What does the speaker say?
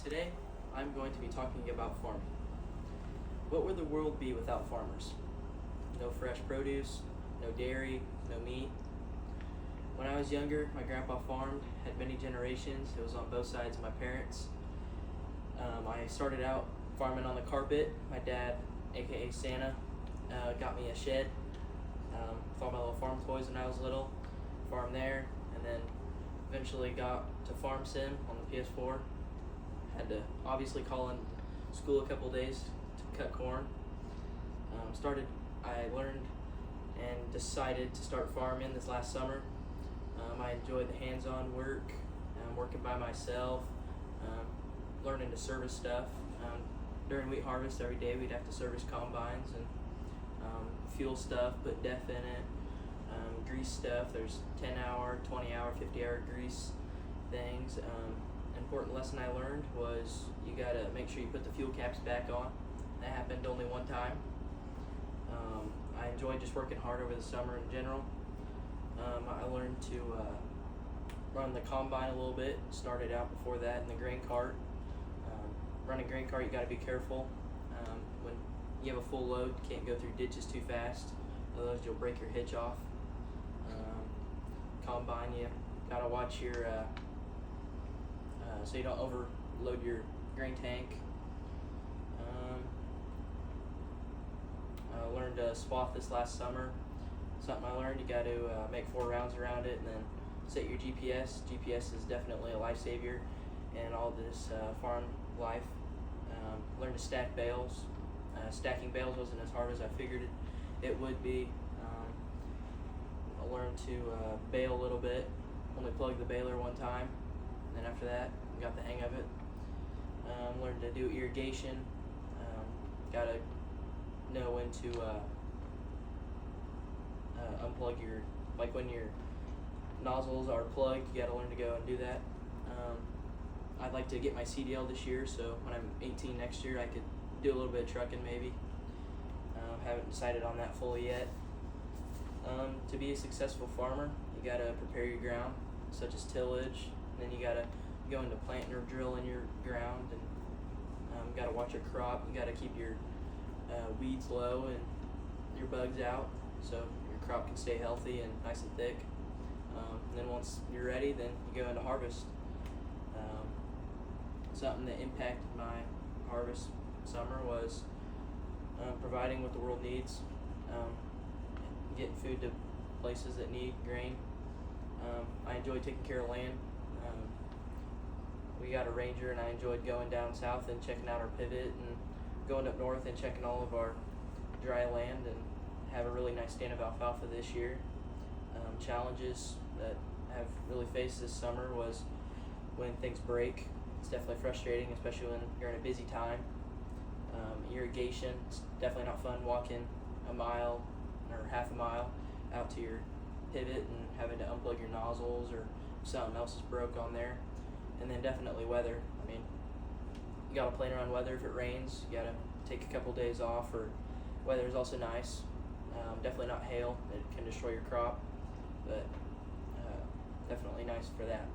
Today, I'm going to be talking about farming. What would the world be without farmers? No fresh produce, no dairy, no meat. When I was younger, my grandpa farmed, had many generations. It was on both sides of my parents. I started out farming on the carpet. My dad, aka Santa, got me a shed. With all my little farm toys when I was little. Farmed there, and then eventually got to Farm Sim on the PS4. Had to obviously call in school a couple days to cut corn. I learned and decided to start farming this last summer. I enjoyed the hands-on work, working by myself, learning to service stuff. During wheat harvest every day we'd have to service combines and fuel stuff, put DEF in it, grease stuff. There's 10-hour, 20-hour, 50-hour grease things. Important lesson I learned was you gotta make sure you put the fuel caps back on. That happened only one time. I enjoyed just working hard over the summer in general. I learned to run the combine a little bit. Started out before that in the grain cart. Running grain cart, you gotta be careful. When you have a full load, you can't go through ditches too fast, otherwise you'll break your hitch off. Combine, you gotta watch your so you don't overload your grain tank. I learned to swath this last summer. Something I learned, you got to make 4 rounds around it and then set your GPS. GPS is definitely a lifesaver in all this farm life. Learned to stack bales. Stacking bales wasn't as hard as I figured it would be. I learned to bale a little bit. Only plugged the baler one time, and then after that, got the hang of it. Learned to do irrigation. Gotta know when to unplug your, like when your nozzles are plugged, you gotta learn to go and do that. I'd like to get my CDL this year, so when I'm 18 next year, I could do a little bit of trucking maybe. Haven't decided on that fully yet. To be a successful farmer, you gotta prepare your ground, such as tillage, and then you gotta go into planting or drilling your ground, and you gotta watch your crop. You gotta keep your weeds low and your bugs out, so your crop can stay healthy and nice and thick. And then once you're ready, then you go into harvest. Something that impacted my harvest summer was providing what the world needs, getting food to places that need grain. I enjoyed taking care of land. We got a ranger, and I enjoyed going down south and checking out our pivot, and going up north and checking all of our dry land, and have a really nice stand of alfalfa this year. Challenges that I've really faced this summer was when things break. It's definitely frustrating, especially when you're in a busy time. Irrigation, it's definitely not fun walking a mile or half a mile out to your pivot and having to unplug your nozzles or something else is broke on there. And then definitely weather. I mean, you gotta plan around weather. If it rains, you gotta take a couple days off, or weather is also nice. Definitely not hail, it can destroy your crop, but definitely nice for that.